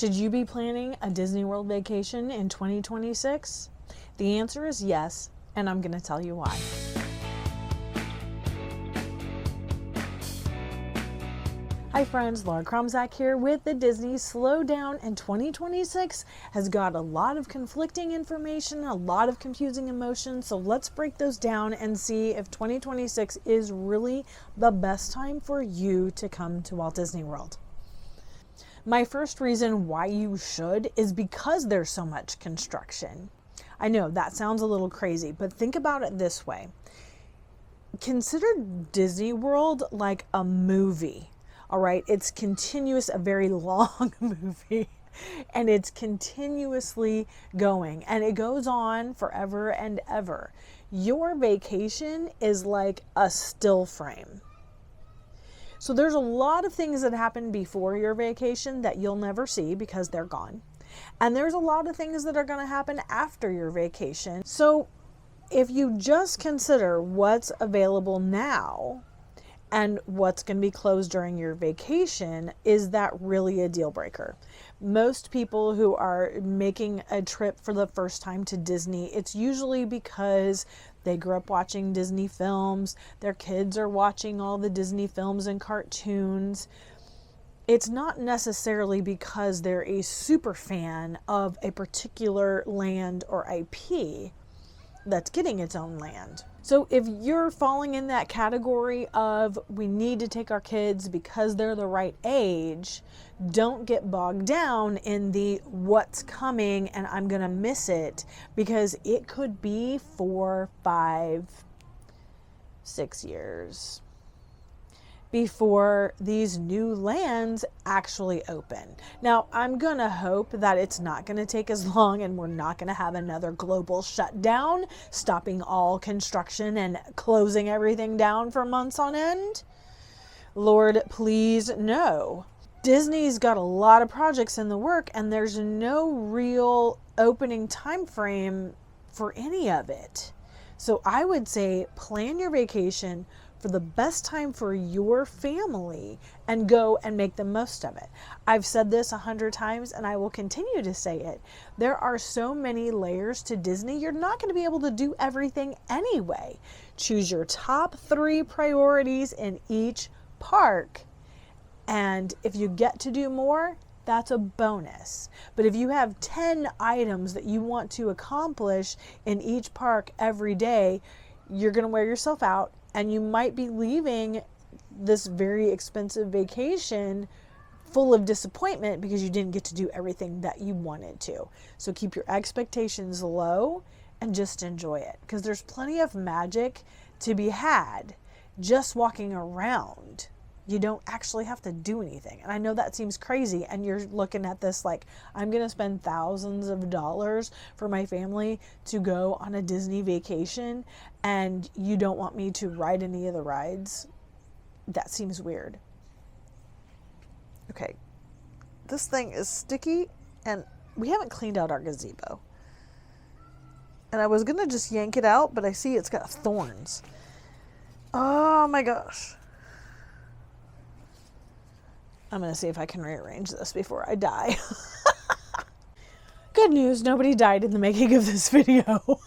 Should you be planning a Disney World vacation in 2026? The answer is yes, and I'm going to tell you why. Hi friends, Laura Kromzak here with the Disney Slowdown, and 2026 has got a lot of conflicting information, a lot of confusing emotions, so let's break those down and see if 2026 is really the best time for you to come to Walt Disney World. My first reason why you should is because there's so much construction. I know that sounds a little crazy, but think about it this way. Consider Disney World like a movie. All right, it's continuous, a very long movie, and it's continuously going, and it goes on forever and ever. Your vacation is like a still frame. So there's a lot of things that happen before your vacation that you'll never see because they're gone. And there's a lot of things that are going to happen after your vacation. So if you just consider what's available now and what's going to be closed during your vacation, is that really a deal breaker? Most people who are making a trip for the first time to Disney, it's usually because they grew up watching Disney films, their kids are watching all the Disney films and cartoons. It's not necessarily because they're a super fan of a particular land or IP that's getting its own land. So if you're falling in that category of we need to take our kids because they're the right age, don't get bogged down in the what's coming and I'm gonna miss it, because it could be 4, 5, 6 years before these new lands actually open. Now, I'm gonna hope that it's not gonna take as long and we're not gonna have another global shutdown, stopping all construction and closing everything down for months on end. Lord, please no. Disney's got a lot of projects in the work and there's no real opening time frame for any of it. So I would say plan your vacation for the best time for your family and go and make the most of it. I've said this 100 times and I will continue to say it. There are so many layers to Disney, you're not going to be able to do everything anyway. Choose your top 3 priorities in each park, and if you get to do more, that's a bonus. But if you have 10 items that you want to accomplish in each park every day, you're going to wear yourself out. And you might be leaving this very expensive vacation full of disappointment because you didn't get to do everything that you wanted to. So keep your expectations low and just enjoy it, because there's plenty of magic to be had just walking around. You don't actually have to do anything. And I know that seems crazy, and you're looking at this like, I'm going to spend thousands of dollars for my family to go on a Disney vacation, and you don't want me to ride any of the rides? That seems weird. Okay, this thing is sticky, and we haven't cleaned out our gazebo. And I was going to just yank it out, but I see it's got thorns. Oh my gosh. I'm going to see if I can rearrange this before I die. Good news, nobody died in the making of this video.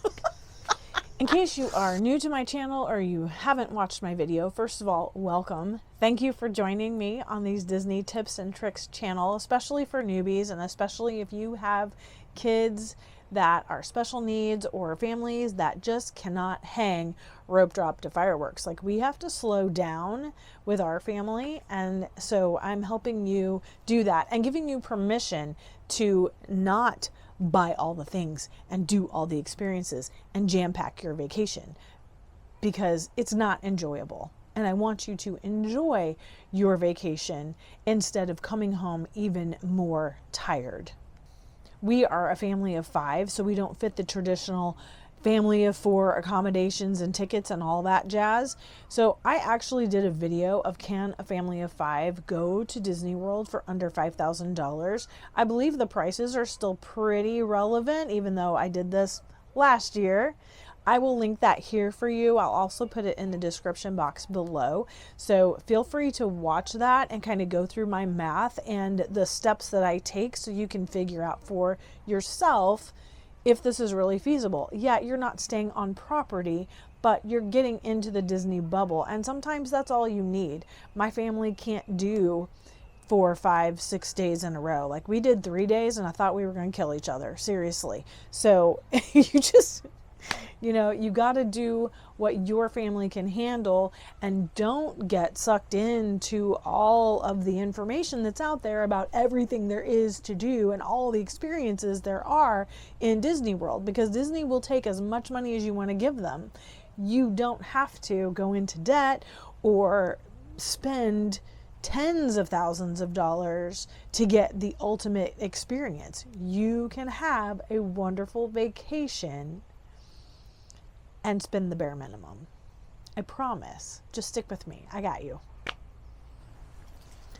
In case you are new to my channel or you haven't watched my video, first of all, welcome. Thank you for joining me on these Disney Tips and Tricks channel, especially for newbies, and especially if you have kids that are special needs or families that just cannot hang rope drop to fireworks. Like, we have to slow down with our family, and so I'm helping you do that and giving you permission to not buy all the things and do all the experiences and jam pack your vacation, because it's not enjoyable. And I want you to enjoy your vacation instead of coming home even more tired. We are a family of 5, so we don't fit the traditional family of 4 accommodations and tickets and all that jazz. So I actually did a video of, can a family of 5 go to Disney World for under $5,000? I believe the prices are still pretty relevant, even though I did this last year. I will link that here for you. I'll also put it in the description box below. So feel free to watch that and kind of go through my math and the steps that I take so you can figure out for yourself if this is really feasible. Yeah, you're not staying on property, but you're getting into the Disney bubble. And sometimes that's all you need. My family can't do 4, 5, 6 days in a row. Like we did 3 days and I thought we were going to kill each other. Seriously. So you got to do what your family can handle, and don't get sucked into all of the information that's out there about everything there is to do and all the experiences there are in Disney World, because Disney will take as much money as you want to give them. You don't have to go into debt or spend tens of thousands of dollars to get the ultimate experience. You can have a wonderful vacation and spend the bare minimum. I promise. Just stick with me. I got you.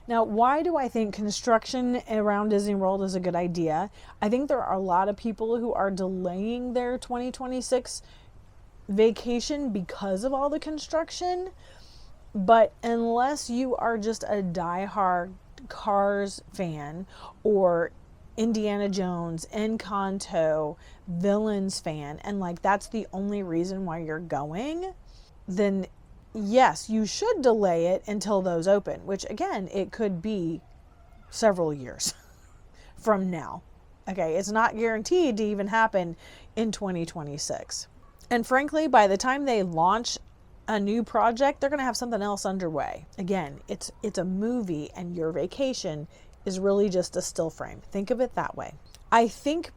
Now, why do I think construction around Disney World is a good idea? I think there are a lot of people who are delaying their 2026 vacation because of all the construction. But unless you are just a diehard Cars fan or Indiana Jones, Encanto, Villains fan, and like that's the only reason why you're going, then yes, you should delay it until those open, which again, it could be several years from now. Okay, it's not guaranteed to even happen in 2026. And frankly, by the time they launch a new project, they're going to have something else underway. Again, it's a movie, and your vacation is really just a still frame. Think of it that way. I think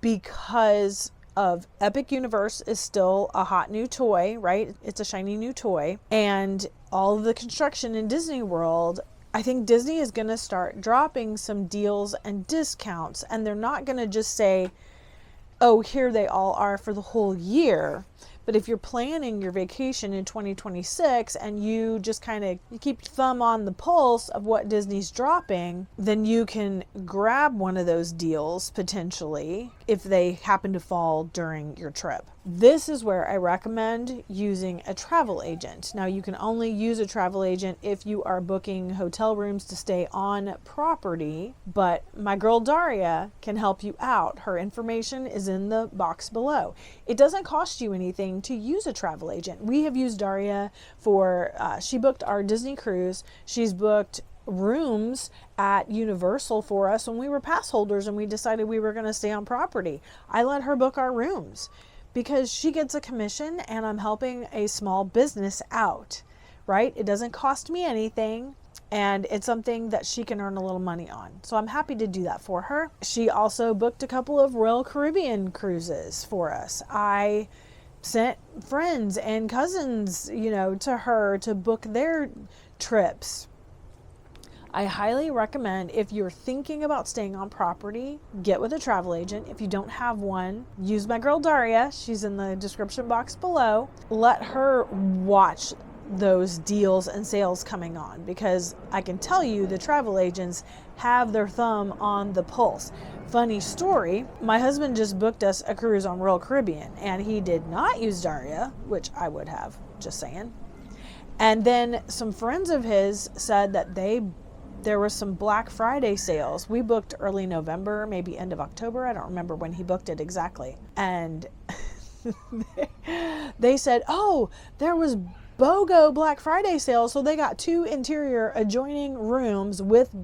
because of Epic Universe is still a hot new toy, right? It's a shiny new toy. And all of the construction in Disney World, I think Disney is going to start dropping some deals and discounts. And they're not going to just say, oh, here they all are for the whole year. But if you're planning your vacation in 2026 and you just you keep your thumb on the pulse of what Disney's dropping, then you can grab one of those deals potentially if they happen to fall during your trip. This is where I recommend using a travel agent. Now, you can only use a travel agent if you are booking hotel rooms to stay on property, but my girl Daria can help you out. Her information is in the box below. It doesn't cost you anything to use a travel agent. We have used Daria for, she booked our Disney cruise. She's booked rooms at Universal for us when we were pass holders and we decided we were going to stay on property. I let her book our rooms because she gets a commission and I'm helping a small business out, right? It doesn't cost me anything. And it's something that she can earn a little money on. So I'm happy to do that for her. She also booked a couple of Royal Caribbean cruises for us. I sent friends and cousins, to her to book their trips. I highly recommend, if you're thinking about staying on property, get with a travel agent. If you don't have one, use my girl Daria. She's in the description box below. Let her watch those deals and sales coming on, because I can tell you the travel agents have their thumb on the pulse. Funny story, my husband just booked us a cruise on Royal Caribbean and he did not use Daria, which I would have, just saying. And then some friends of his said that there was some Black Friday sales. We booked early November, maybe end of October. I don't remember when he booked it exactly. And they said, oh, there was BOGO Black Friday sales, so they got 2 interior adjoining rooms with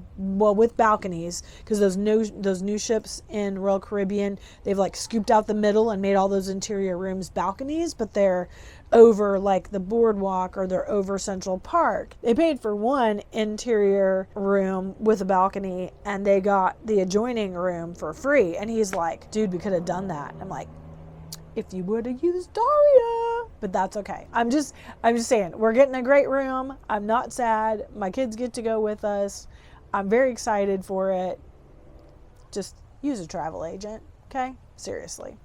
balconies, because those new ships in Royal Caribbean, they've like scooped out the middle and made all those interior rooms balconies, but they're over like the boardwalk or they're over Central Park. They paid for 1 interior room with a balcony and they got the adjoining room for free. And he's like, dude, we could have done that. I'm like, if you would have used Daria, but that's okay. I'm just saying, we're getting a great room. I'm not sad. My kids get to go with us. I'm very excited for it. Just use a travel agent, okay? Seriously.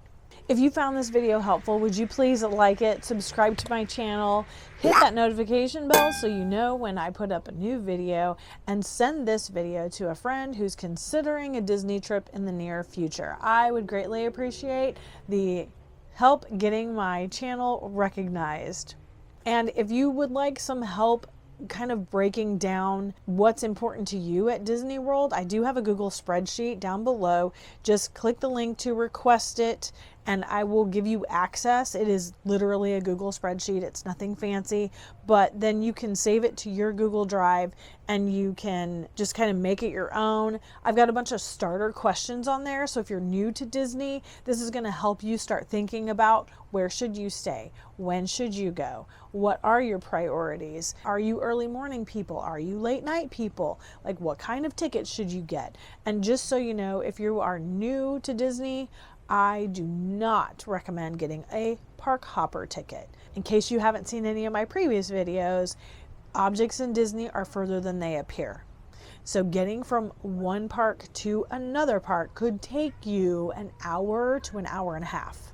If you found this video helpful, would you please like it, subscribe to my channel, hit that notification bell so you know when I put up a new video, and send this video to a friend who's considering a Disney trip in the near future. I would greatly appreciate the help getting my channel recognized. And if you would like some help kind of breaking down what's important to you at Disney World, I do have a Google Spreadsheet down below. Just click the link to request it and I will give you access. It is literally a Google Spreadsheet. It's nothing fancy, but then you can save it to your Google Drive and you can just kind of make it your own. I've got a bunch of starter questions on there. So if you're new to Disney, this is going to help you start thinking about where should you stay? When should you go? What are your priorities? Are you early morning people? Are you late night people? Like what kind of tickets should you get? And just so you know, if you are new to Disney, I do not recommend getting a park hopper ticket. In case you haven't seen any of my previous videos, objects in Disney are further than they appear. So getting from one park to another park could take you an hour to an hour and a half.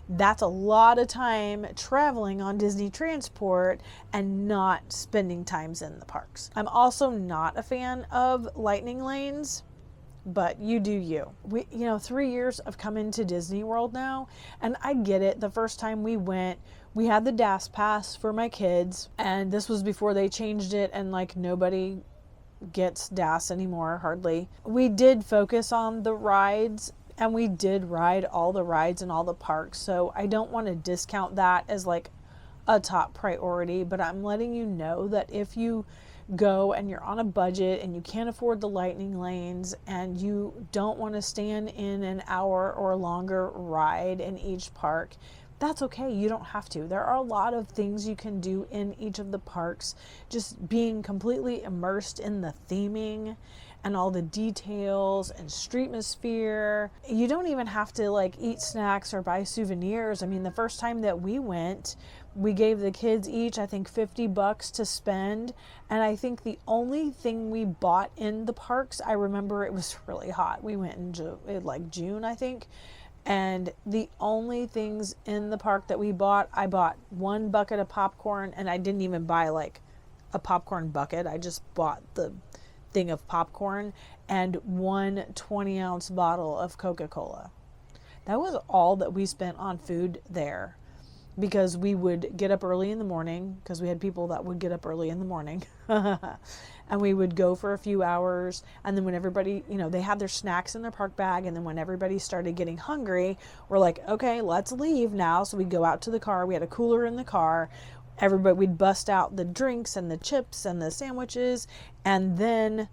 That's a lot of time traveling on Disney transport and not spending times in the parks. I'm also not a fan of lightning lanes, but you do you. 3 years of coming to Disney World now, and I get it. The first time we went, we had the DAS pass for my kids, and this was before they changed it, and like nobody gets DAS anymore, hardly. We did focus on the rides, and we did ride all the rides in all the parks, so I don't want to discount that as like a top priority, but I'm letting you know that if you go and you're on a budget and you can't afford the lightning lanes and you don't want to stand in an hour or longer ride in each park, that's okay. You don't have to. There are a lot of things you can do in each of the parks. Just being completely immersed in the theming and all the details and streetmosphere. You don't even have to like eat snacks or buy souvenirs. I mean, the first time that we went, we gave the kids each, I think, $50 to spend. And I think the only thing we bought in the parks, I remember it was really hot. We went in like June, I think. And the only things in the park that we bought, I bought 1 bucket of popcorn, and I didn't even buy like a popcorn bucket. I just bought the thing of popcorn and 1 20-ounce bottle of Coca-Cola. That was all that we spent on food there, because we would get up early in the morning, because we had people that would get up early in the morning and we would go for a few hours, and then when everybody, they had their snacks in their park bag, and then when everybody started getting hungry, we're like, okay, let's leave now. So we'd go out to the car. We had a cooler in the car. We'd bust out the drinks and the chips and the sandwiches, and then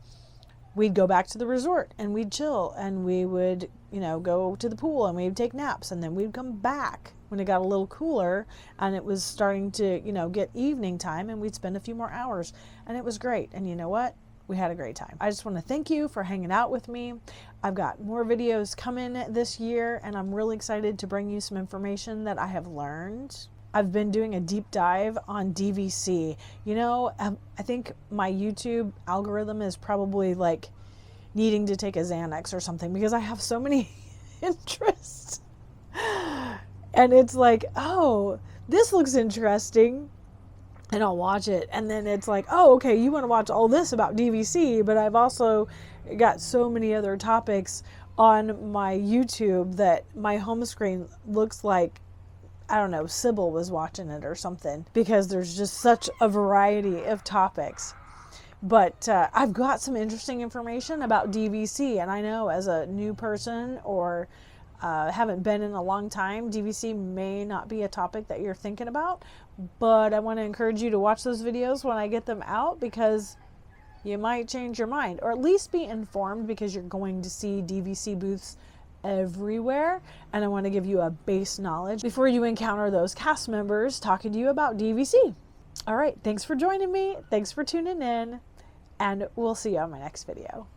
we'd go back to the resort and we'd chill, and we would, go to the pool and we'd take naps, and then we'd come back when it got a little cooler and it was starting to, get evening time, and we'd spend a few more hours, and it was great. And you know what? We had a great time. I just want to thank you for hanging out with me. I've got more videos coming this year, and I'm really excited to bring you some information that I have learned. I've been doing a deep dive on DVC. I think my YouTube algorithm is probably like needing to take a Xanax or something, because I have so many interests. And it's like, oh, this looks interesting, and I'll watch it. And then it's like, oh, okay, you want to watch all this about DVC, but I've also got so many other topics on my YouTube that my home screen looks like, I don't know, Sybil was watching it or something, because there's just such a variety of topics. But I've got some interesting information about DVC, and I know as a new person or haven't been in a long time, DVC may not be a topic that you're thinking about, but I want to encourage you to watch those videos when I get them out, because you might change your mind, or at least be informed, because you're going to see DVC booths everywhere, and I want to give you a base knowledge before you encounter those cast members talking to you about DVC. All right, thanks for joining me, thanks for tuning in, and we'll see you on my next video.